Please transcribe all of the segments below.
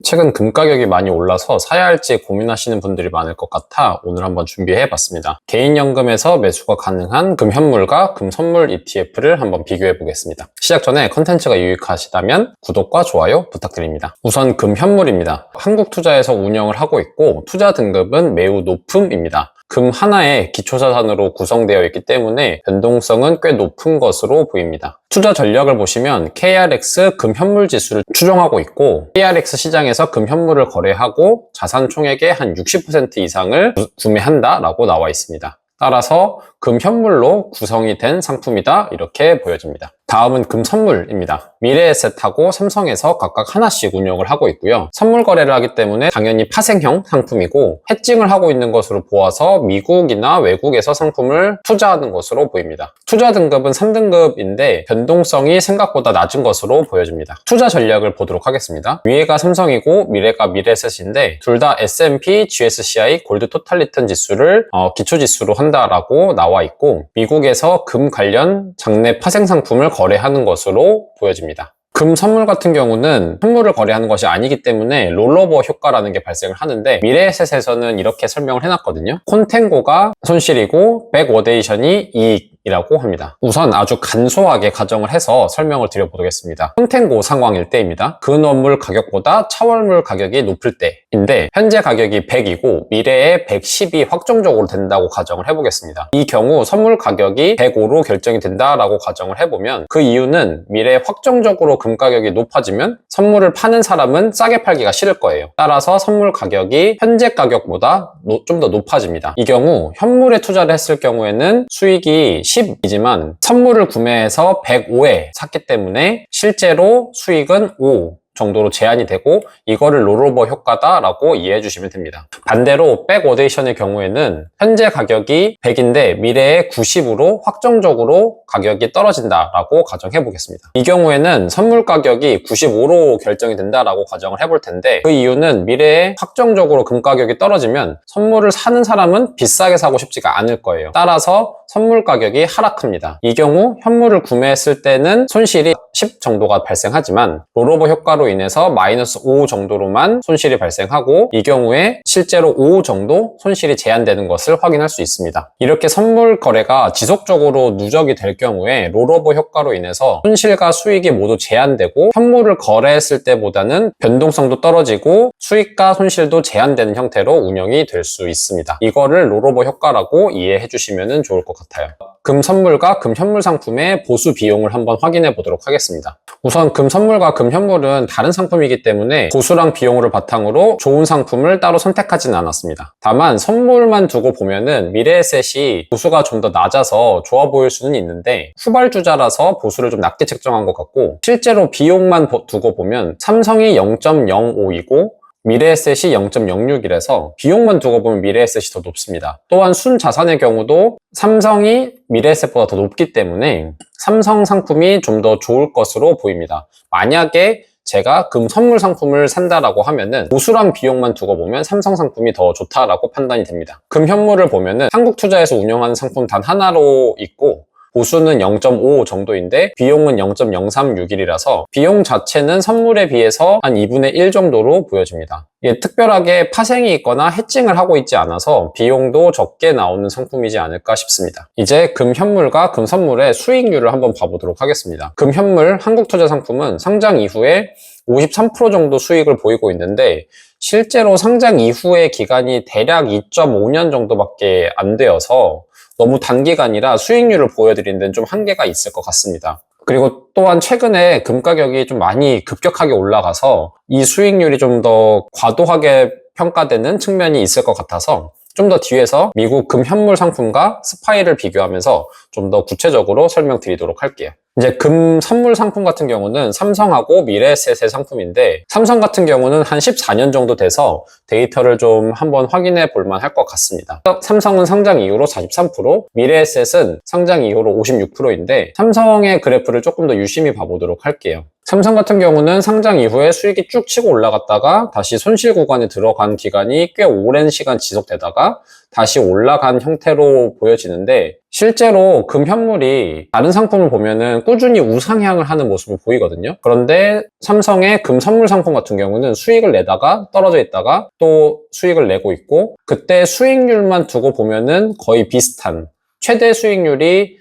최근 금 가격이 많이 올라서 사야 할지 고민하시는 분들이 많을 것 같아 오늘 한번 준비해봤습니다. 개인연금에서 매수가 가능한 금 현물과 금 선물 ETF를 한번 비교해 보겠습니다. 시작 전에 컨텐츠가 유익하시다면 구독과 좋아요 부탁드립니다. 우선 금 현물입니다. 한국투자에서 운영을 하고 있고 투자 등급은 매우 높음입니다. 금 하나의 기초자산으로 구성되어 있기 때문에 변동성은 꽤 높은 것으로 보입니다. 투자 전략을 보시면 KRX 금 현물 지수를 추종하고 있고 KRX 시장에서 금 현물을 거래하고 자산 총액의 한 60% 이상을 구매한다라고 나와 있습니다. 따라서 금 현물로 구성이 된 상품이다 이렇게 보여집니다. 다음은 금 선물입니다. 미래에셋하고 삼성에서 각각 하나씩 운영을 하고 있고요. 선물 거래를 하기 때문에 당연히 파생형 상품이고 해칭을 하고 있는 것으로 보아서 미국이나 외국에서 상품을 투자하는 것으로 보입니다. 투자 등급은 3등급인데 변동성이 생각보다 낮은 것으로 보여집니다. 투자 전략을 보도록 하겠습니다. 위에가 삼성이고 미래가 미래에셋인데 둘 다 S&P GSCI 골드 토탈 리턴 지수를 기초지수로 한다라고 나와 있고 미국에서 금 관련 장내 파생 상품을 거래하는 것으로 보여집니다. 금 선물 같은 경우는 선물을 거래하는 것이 아니기 때문에 롤오버 효과라는 게 발생을 하는데 미래에셋에서는 이렇게 설명을 해놨거든요. 콘텐고가 손실이고 백워데이션이 이익이라고 합니다. 우선 아주 간소하게 가정을 해서 설명을 드려보겠습니다. 콘텐고 상황일 때입니다. 근원물 가격보다 차월물 가격이 높을 때인데 현재 가격이 100이고 미래에 110이 확정적으로 된다고 가정을 해보겠습니다. 이 경우 선물 가격이 105로 결정이 된다라고 가정을 해보면 그 이유는 미래에 확정적으로 금 가격이 높아지면 선물을 파는 사람은 싸게 팔기가 싫을 거예요. 따라서 선물 가격이 현재 가격보다 좀 더 높아집니다. 이 경우 현물에 투자를 했을 경우에는 수익이 10이지만 선물을 구매해서 105에 샀기 때문에 실제로 수익은 5 정도로 제한이 되고 이거를 롤오버 효과다라고 이해해 주시면 됩니다. 반대로 백워데이션의 경우에는 현재 가격이 100인데 미래에 90으로 확정적으로 가격이 떨어진다라고 가정해 보겠습니다. 이 경우에는 선물 가격이 95로 결정이 된다라고 가정을 해볼 텐데 그 이유는 미래에 확정적으로 금 가격이 떨어지면 선물을 사는 사람은 비싸게 사고 싶지가 않을 거예요. 따라서 선물 가격이 하락합니다. 이 경우 현물을 구매했을 때는 손실이 10 정도가 발생하지만 롤오버 효과로 인해서 마이너스 5 정도로만 손실이 발생하고 이 경우에 실제로 5 정도 손실이 제한되는 것을 확인할 수 있습니다. 이렇게 선물 거래가 지속적으로 누적이 될 경우에 롤오버 효과로 인해서 손실과 수익이 모두 제한되고 현물을 거래했을 때보다는 변동성도 떨어지고 수익과 손실도 제한되는 형태로 운영이 될 수 있습니다. 이거를 롤오버 효과라고 이해해 주시면 좋을 것 같아요. 금 선물과 금 현물 상품의 보수 비용을 한번 확인해 보도록 하겠습니다. 우선 금 선물과 금 현물은 다른 상품이기 때문에 보수랑 비용을 바탕으로 좋은 상품을 따로 선택하지는 않았습니다. 다만 선물만 두고 보면은 미래에셋이 보수가 좀 더 낮아서 좋아 보일 수는 있는데 후발주자라서 보수를 좀 낮게 책정한 것 같고 실제로 비용만 두고 보면 삼성이 0.05이고 미래에셋이 0.06이라서 비용만 두고 보면 미래에셋이 더 높습니다. 또한 순자산의 경우도 삼성이 미래에셋보다 더 높기 때문에 삼성 상품이 좀 더 좋을 것으로 보입니다. 만약에 제가 금 선물 상품을 산다라고 하면은 보수랑 비용만 두고 보면 삼성 상품이 더 좋다라고 판단이 됩니다. 금 현물을 보면은 한국투자에서 운영하는 상품 단 하나로 있고 보수는 0.5 정도인데 비용은 0.0361이라서 비용 자체는 선물에 비해서 한 2분의 1 정도로 보여집니다. 이게 특별하게 파생이 있거나 해칭을 하고 있지 않아서 비용도 적게 나오는 상품이지 않을까 싶습니다. 이제 금 현물과 금 선물의 수익률을 한번 봐보도록 하겠습니다. 금 현물 한국투자 상품은 상장 이후에 53% 정도 수익을 보이고 있는데 실제로 상장 이후의 기간이 대략 2.5년 정도밖에 안 되어서 너무 단기간이라 수익률을 보여드리는 데는 좀 한계가 있을 것 같습니다. 그리고 또한 최근에 금 가격이 좀 많이 급격하게 올라가서 이 수익률이 좀 더 과도하게 평가되는 측면이 있을 것 같아서 좀 더 뒤에서 미국 금 현물 상품과 스파이를 비교하면서 좀 더 구체적으로 설명드리도록 할게요. 이제 금 선물 상품 같은 경우는 삼성하고 미래에셋의 상품인데 삼성 같은 경우는 한 14년 정도 돼서 데이터를 좀 한번 확인해 볼 만할 것 같습니다. 삼성은 상장 이후로 43%, 미래에셋은 상장 이후로 56%인데 삼성의 그래프를 조금 더 유심히 봐보도록 할게요. 삼성 같은 경우는 상장 이후에 수익이 쭉 치고 올라갔다가 다시 손실 구간에 들어간 기간이 꽤 오랜 시간 지속되다가 다시 올라간 형태로 보여지는데 실제로 금 현물이 다른 상품을 보면은 꾸준히 우상향을 하는 모습을 보이거든요. 그런데 삼성의 금 선물 상품 같은 경우는 수익을 내다가 떨어져 있다가 또 수익을 내고 있고, 그때 수익률만 두고 보면은 거의 비슷한, 최대 수익률이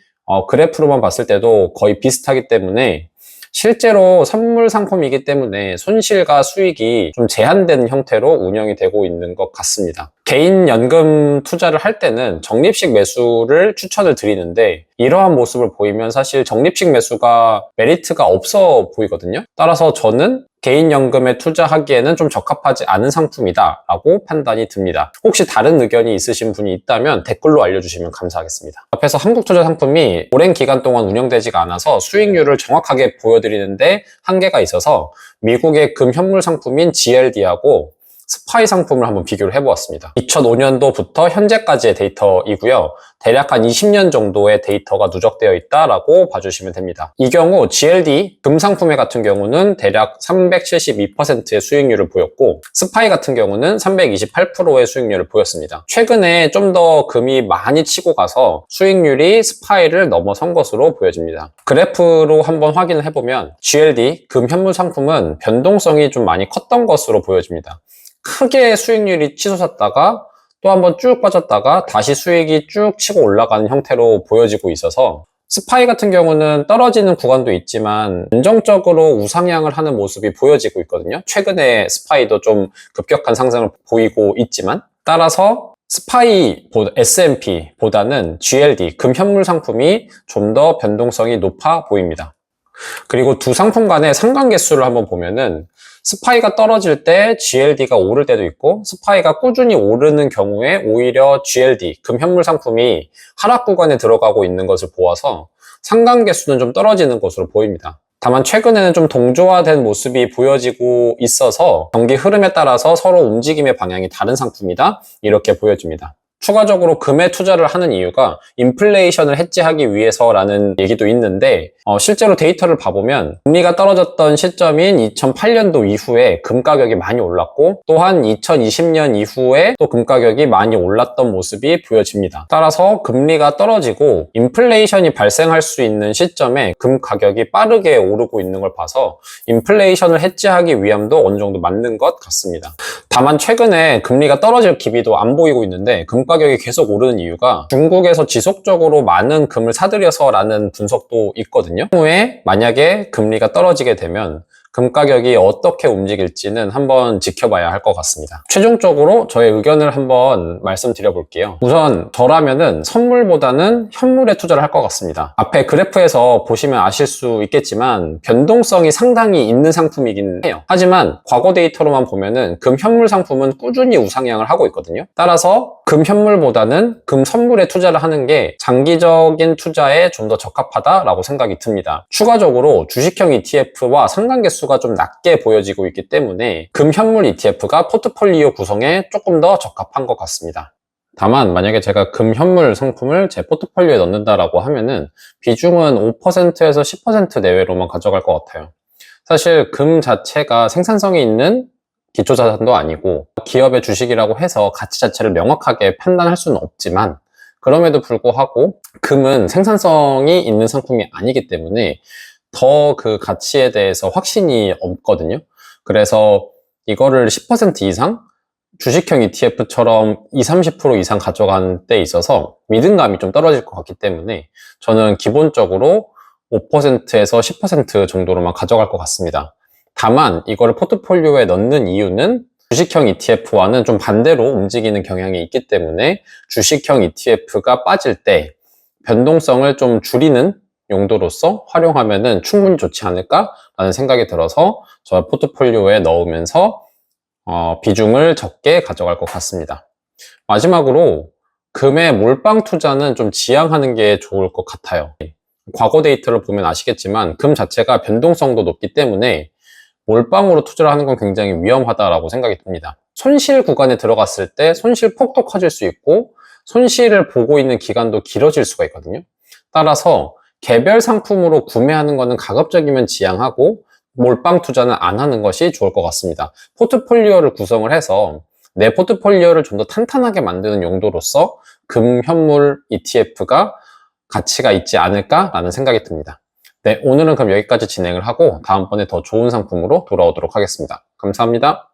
그래프로만 봤을 때도 거의 비슷하기 때문에 실제로 선물 상품이기 때문에 손실과 수익이 좀 제한된 형태로 운영이 되고 있는 것 같습니다. 개인 연금 투자를 할 때는 적립식 매수를 추천을 드리는데, 이러한 모습을 보이면 사실 적립식 매수가 메리트가 없어 보이거든요. 따라서 저는 개인 연금에 투자하기에는 좀 적합하지 않은 상품이다 라고 판단이 듭니다. 혹시 다른 의견이 있으신 분이 있다면 댓글로 알려주시면 감사하겠습니다. 앞에서 한국투자 상품이 오랜 기간 동안 운영되지가 않아서 수익률을 정확하게 보여드리는데 한계가 있어서 미국의 금 현물 상품인 GLD하고 스파이 상품을 한번 비교를 해보았습니다. 2005년도부터 현재까지의 데이터이고요. 대략 한 20년 정도의 데이터가 누적되어 있다라고 봐주시면 됩니다. 이 경우 GLD 금 상품의 같은 경우는 대략 372%의 수익률을 보였고, 스파이 같은 경우는 328%의 수익률을 보였습니다. 최근에 좀 더 금이 많이 치고 가서 수익률이 스파이를 넘어선 것으로 보여집니다. 그래프로 한번 확인을 해보면 GLD 금 현물 상품은 변동성이 좀 많이 컸던 것으로 보여집니다. 크게 수익률이 치솟았다가 또 한번 쭉 빠졌다가 다시 수익이 쭉 치고 올라가는 형태로 보여지고 있어서, 스파이 같은 경우는 떨어지는 구간도 있지만 안정적으로 우상향을 하는 모습이 보여지고 있거든요. 최근에 스파이도 좀 급격한 상승을 보이고 있지만, 따라서 스파이 S&P보다는 GLD 금 현물 상품이 좀 더 변동성이 높아 보입니다. 그리고 두 상품 간의 상관계수를 한번 보면은 스파이가 떨어질 때 GLD가 오를 때도 있고, 스파이가 꾸준히 오르는 경우에 오히려 GLD, 금 현물 상품이 하락 구간에 들어가고 있는 것을 보아서 상관계수는 좀 떨어지는 것으로 보입니다. 다만 최근에는 좀 동조화된 모습이 보여지고 있어서 경기 흐름에 따라서 서로 움직임의 방향이 다른 상품이다, 이렇게 보여집니다. 추가적으로 금에 투자를 하는 이유가 인플레이션을 해지하기 위해서라는 얘기도 있는데, 실제로 데이터를 봐보면 금리가 떨어졌던 시점인 2008년도 이후에 금 가격이 많이 올랐고, 또한 2020년 이후에 또 금 가격이 많이 올랐던 모습이 보여집니다. 따라서 금리가 떨어지고 인플레이션이 발생할 수 있는 시점에 금 가격이 빠르게 오르고 있는 걸 봐서 인플레이션을 해지하기 위함도 어느 정도 맞는 것 같습니다. 다만 최근에 금리가 떨어질 기미도 안 보이고 있는데 금 가격이 계속 오르는 이유가 중국에서 지속적으로 많은 금을 사들여서라는 분석도 있거든요. 후에 만약에 금리가 떨어지게 되면 금 가격이 어떻게 움직일지는 한번 지켜봐야 할 것 같습니다. 최종적으로 저의 의견을 한번 말씀드려 볼게요. 우선 저라면은 선물보다는 현물에 투자를 할 것 같습니다. 앞에 그래프에서 보시면 아실 수 있겠지만 변동성이 상당히 있는 상품이긴 해요. 하지만 과거 데이터로만 보면은 금 현물 상품은 꾸준히 우상향을 하고 있거든요. 따라서 금 현물보다는 금 선물에 투자를 하는 게 장기적인 투자에 좀 더 적합하다라고 생각이 듭니다. 추가적으로 주식형 ETF와 상관계수가 좀 낮게 보여지고 있기 때문에 금 현물 ETF가 포트폴리오 구성에 조금 더 적합한 것 같습니다. 다만 만약에 제가 금 현물 상품을 제 포트폴리오에 넣는다라고 하면은 비중은 5%에서 10% 내외로만 가져갈 것 같아요. 사실 금 자체가 생산성이 있는 기초자산도 아니고 기업의 주식이라고 해서 가치 자체를 명확하게 판단할 수는 없지만, 그럼에도 불구하고 금은 생산성이 있는 상품이 아니기 때문에 더 그 가치에 대해서 확신이 없거든요. 그래서 이거를 10% 이상 주식형 ETF처럼 20, 30% 이상 가져가는 데 있어서 믿음감이 좀 떨어질 것 같기 때문에 저는 기본적으로 5%에서 10% 정도로만 가져갈 것 같습니다. 다만 이거를 포트폴리오에 넣는 이유는 주식형 ETF와는 좀 반대로 움직이는 경향이 있기 때문에 주식형 ETF가 빠질 때 변동성을 좀 줄이는 용도로서 활용하면 충분히 좋지 않을까라는 생각이 들어서 저 포트폴리오에 넣으면서 비중을 적게 가져갈 것 같습니다. 마지막으로 금의 몰빵 투자는 좀 지양하는 게 좋을 것 같아요. 과거 데이터를 보면 아시겠지만 금 자체가 변동성도 높기 때문에 몰빵으로 투자를 하는 건 굉장히 위험하다라고 생각이 듭니다. 손실 구간에 들어갔을 때 손실 폭도 커질 수 있고 손실을 보고 있는 기간도 길어질 수가 있거든요. 따라서 개별 상품으로 구매하는 것은 가급적이면 지양하고 몰빵 투자는 안 하는 것이 좋을 것 같습니다. 포트폴리오를 구성을 해서 내 포트폴리오를 좀 더 탄탄하게 만드는 용도로서 금 현물 ETF가 가치가 있지 않을까라는 생각이 듭니다. 네, 오늘은 그럼 여기까지 진행을 하고 다음번에 더 좋은 상품으로 돌아오도록 하겠습니다. 감사합니다.